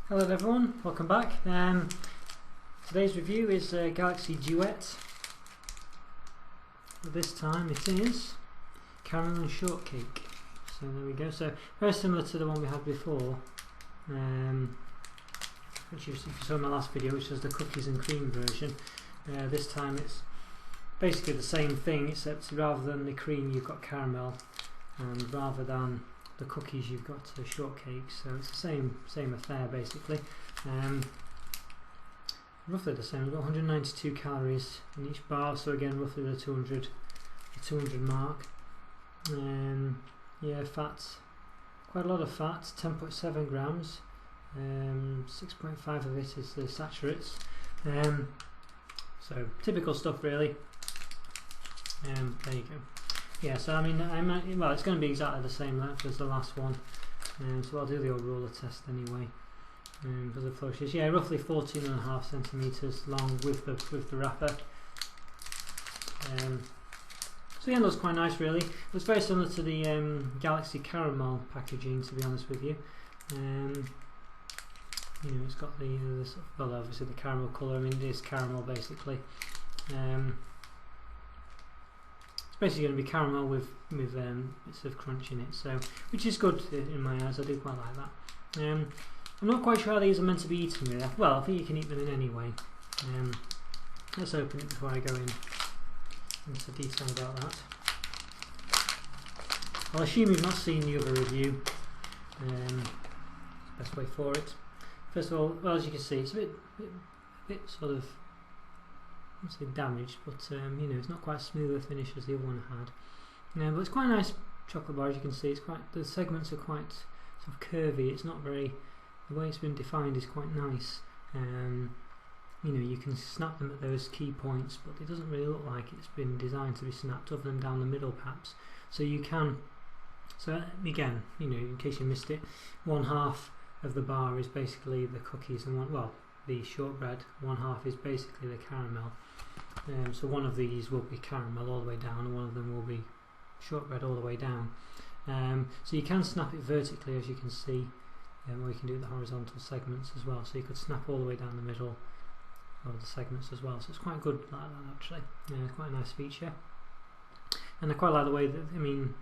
Hello everyone, welcome back. Today's review is Galaxy Duet. This time it is caramel and shortcake. So there we go. So very similar to the one we had before, which if you saw in my last video, which was the cookies and cream version. This time it's basically the same thing, except rather than the cream you've got caramel, and rather than the cookies you've got shortcake. So it's the same affair basically. Roughly the same. We've got 192 calories in each bar, so again roughly the 200 mark. Yeah, fat, quite a lot of fat, 10.7 grams. 6.5 of it is the saturates. So typical stuff really. There you go. Yeah, so I mean, well, it's going to be exactly the same length as the last one, so I'll do the old ruler test anyway. Because of flow sheets, yeah, roughly 14.5 centimeters long with the wrapper. So yeah, it looks quite nice really. It looks very similar to the Galaxy caramel packaging, to be honest with you. You know, it's got the well, obviously the caramel colour. I mean, it is caramel basically. Basically going to be caramel with bits of crunch in it, so which is good in my eyes. I do quite like that. I'm not quite sure how these are meant to be eaten really. Well, I think you can eat them in any way. Let's open it before I go into detail about that. I'll assume you've not seen the other review. Best way for it. First of all, well, as you can see, it's a bit sort of, I won't say damaged, but you know, it's not quite as smooth a finish as the other one had. But it's quite a nice chocolate bar, as you can see. It's quite, the segments are quite sort of curvy. It's not very, the way it's been defined is quite nice. You know, you can snap them at those key points, but it doesn't really look like it's been designed to be snapped, other than down the middle perhaps. So you can, so again, you know, in case you missed it, one half of the bar is basically the cookies, and the shortbread, one half is basically the caramel. So one of these will be caramel all the way down, and one of them will be shortbread all the way down. So you can snap it vertically, as you can see, or you can do the horizontal segments as well. So you could snap all the way down the middle of the segments as well. So it's quite good like that actually. It's quite a nice feature, and I quite like the way that, I mean,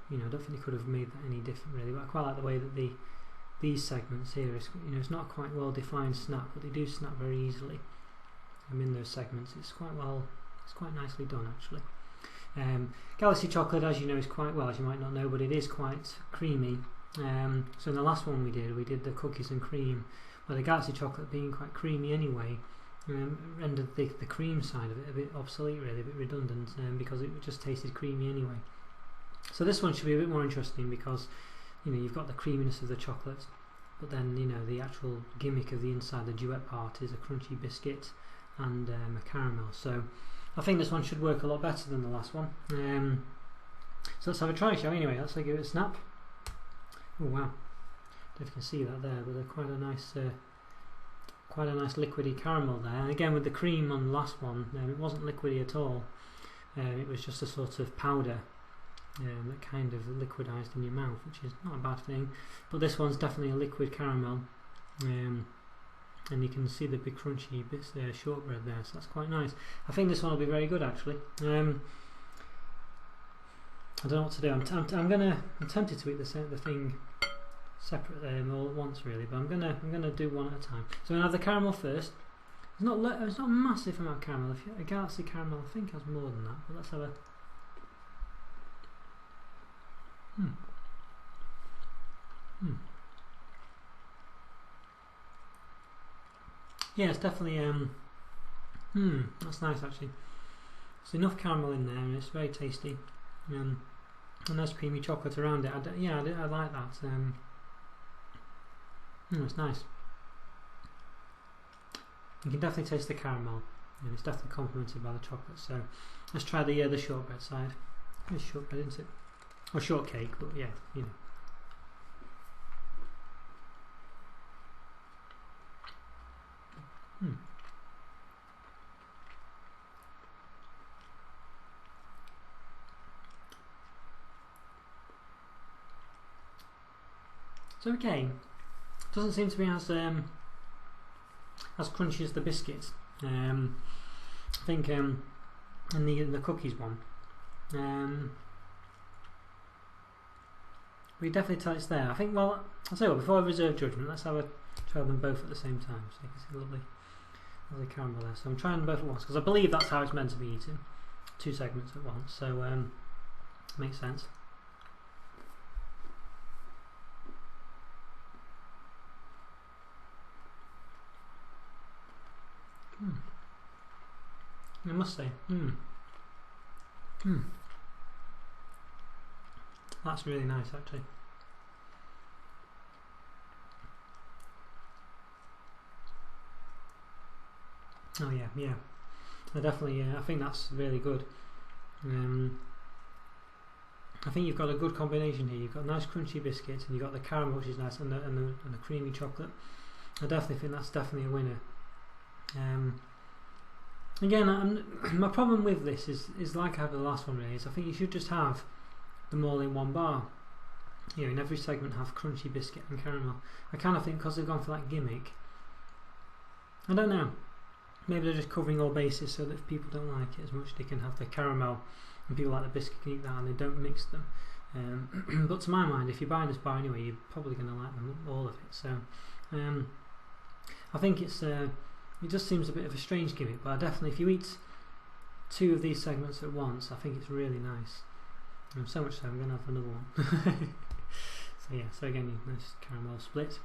you know, I don't think they could have made that any different really, but I quite like the way that these segments here, you know, it's not quite well defined snap, but they do snap very easily. In those segments, it's quite nicely done actually. Galaxy chocolate, as you know, is quite, well, as you might not know, but it is quite creamy. So in the last one we did the cookies and cream. Well, the Galaxy chocolate being quite creamy anyway, rendered the cream side of it a bit obsolete really, a bit redundant, because it just tasted creamy anyway. So this one should be a bit more interesting because, you know, you've got the creaminess of the chocolate, but then, you know, the actual gimmick of the inside, the duet part, is a crunchy biscuit and a caramel. So I think this one should work a lot better than the last one. So let's have a try, shall we? Anyway, let's give it a snap. Oh wow! I don't know if you can see that there, but they're quite a nice liquidy caramel there. And again, with the cream on the last one, it wasn't liquidy at all. It was just a sort of powder that kind of liquidized in your mouth, which is not a bad thing. But this one's definitely a liquid caramel, and you can see the big crunchy bits there, shortbread there, so that's quite nice. I think this one will be very good actually. I don't know what to do. I'm tempted to eat the thing separately all at once really, but I'm gonna do one at a time. So I'm gonna have the caramel first. It's not a massive amount of caramel. A Galaxy caramel I think has more than that, but let's have a. Yeah, it's definitely that's nice actually. There's enough caramel in there, and it's very tasty. A nice creamy chocolate around it. I like that. It's nice. You can definitely taste the caramel, and it's definitely complemented by the chocolate. So let's try the shortbread side. It's shortbread, isn't it? Or shortcake, but yeah, you know. So okay, doesn't seem to be as crunchy as the biscuit. I think in the cookies one, we definitely tell it's there. I think. Well, I'll tell you what. Before I reserve judgment, let's have a try them both at the same time, so you can see lovely caramel there. So I'm trying them both at once because I believe that's how it's meant to be eaten, 2 segments at once. So makes sense. I must say, that's really nice actually. Oh yeah. I definitely, I think that's really good. I think you've got a good combination here. You've got nice crunchy biscuits and you've got the caramel, which is nice, and the creamy chocolate. I definitely think that's definitely a winner. Again, my problem with this is like I have the last one really, is I think you should just have them all in one bar. You know, in every segment have crunchy biscuit and caramel. I kind of think because they've gone for that gimmick, I don't know, maybe they're just covering all bases so that if people don't like it as much, they can have the caramel and people like the biscuit can eat that and they don't mix them. But to my mind, if you're buying this bar anyway, you're probably going to like them, all of it. So I think it just seems a bit of a strange gimmick, but I definitely, if you eat 2 of these segments at once, I think it's really nice. So much so I'm going to have another one. So yeah, so again, nice caramel split.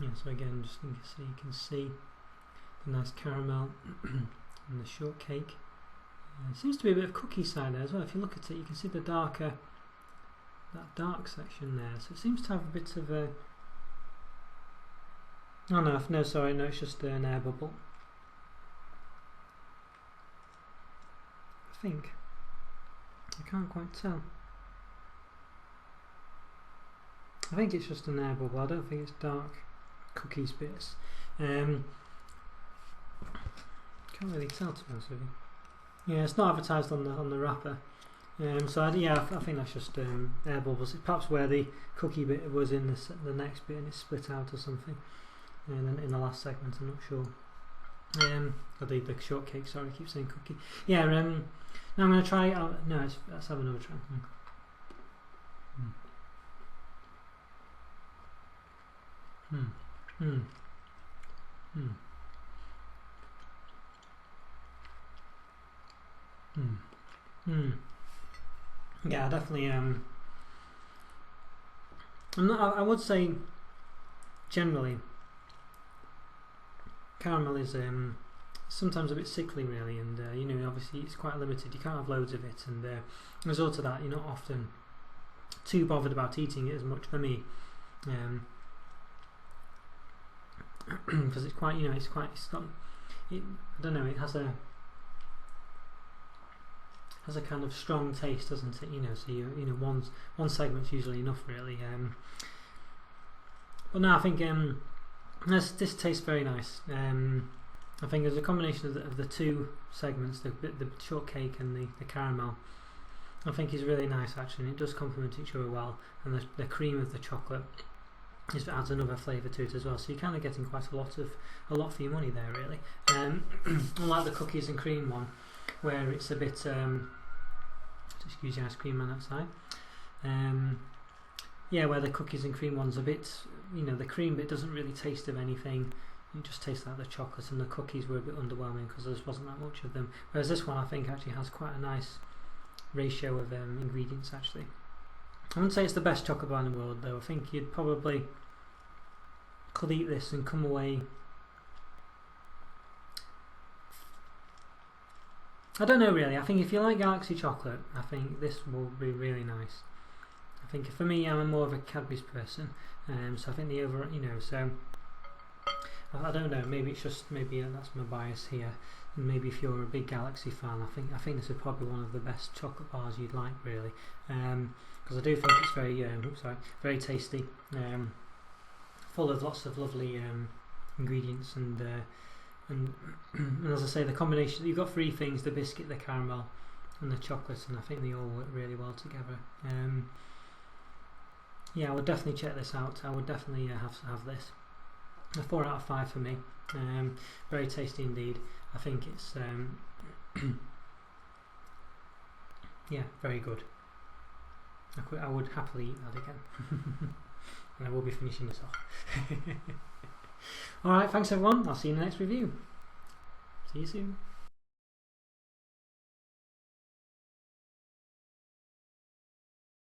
Yeah, so again, just so you can see the nice caramel and the shortcake. It seems to be a bit of cookie side there as well. If you look at it, you can see that dark section there. So it seems to have a bit of a... Oh no, sorry, no, it's just an air bubble. I think. I can't quite tell. I think it's just an air bubble. I don't think it's dark cookies bits. Can't really tell, to be honest with you. Yeah, it's not advertised on the wrapper. So I think that's just air bubbles. It's perhaps where the cookie bit was in the next bit and it's split out or something. And then in the last segment, I'm not sure. Or the shortcake. Sorry, I keep saying cookie. Yeah. Now I'm going to try. Let's have another try. Yeah, definitely. I would say generally caramel is sometimes a bit sickly really, and you know, obviously it's quite limited. You can't have loads of it, and as a result of that, you're not often too bothered about eating it as much for me, because it's quite, you know, I don't know, it has a kind of strong taste, doesn't it? You know, so you know, one segment's usually enough really. But no, I think this tastes very nice. I think there's a combination of the 2 segments, the shortcake and the caramel. I think is really nice actually, and it does complement each other well. And the cream of the chocolate adds another flavour to it as well. So you're kind of getting quite a lot for your money there, really. Unlike the cookies and cream one, where it's a bit excuse the ice cream man outside. Yeah, where the cookies and cream one's a bit, you know, the cream bit doesn't really taste of anything. You just taste like the chocolate, and the cookies were a bit underwhelming because there just wasn't that much of them. Whereas this one, I think, actually has quite a nice ratio of ingredients. Actually, I wouldn't say it's the best chocolate bar in the world, though. I think you'd probably could eat this and come away. I don't know really. I think if you like Galaxy chocolate, I think this will be really nice. I think for me, I'm more of a Cadbury's person, so I think the overall, you know, so I don't know. Maybe it's just that's my bias here. And maybe if you're a big Galaxy fan, I think this is probably one of the best chocolate bars you'd like, really, because I do think it's very tasty, full of lots of lovely ingredients, and as I say, the combination, you've got 3 things: the biscuit, the caramel, and the chocolate, and I think they all work really well together. yeah, I would definitely check this out. I would definitely have this. A 4 out of 5 for me. Very tasty indeed. I think it's yeah, very good. I would happily eat that again. And I will be finishing this off. Alright, thanks everyone. I'll see you in the next review. See you soon.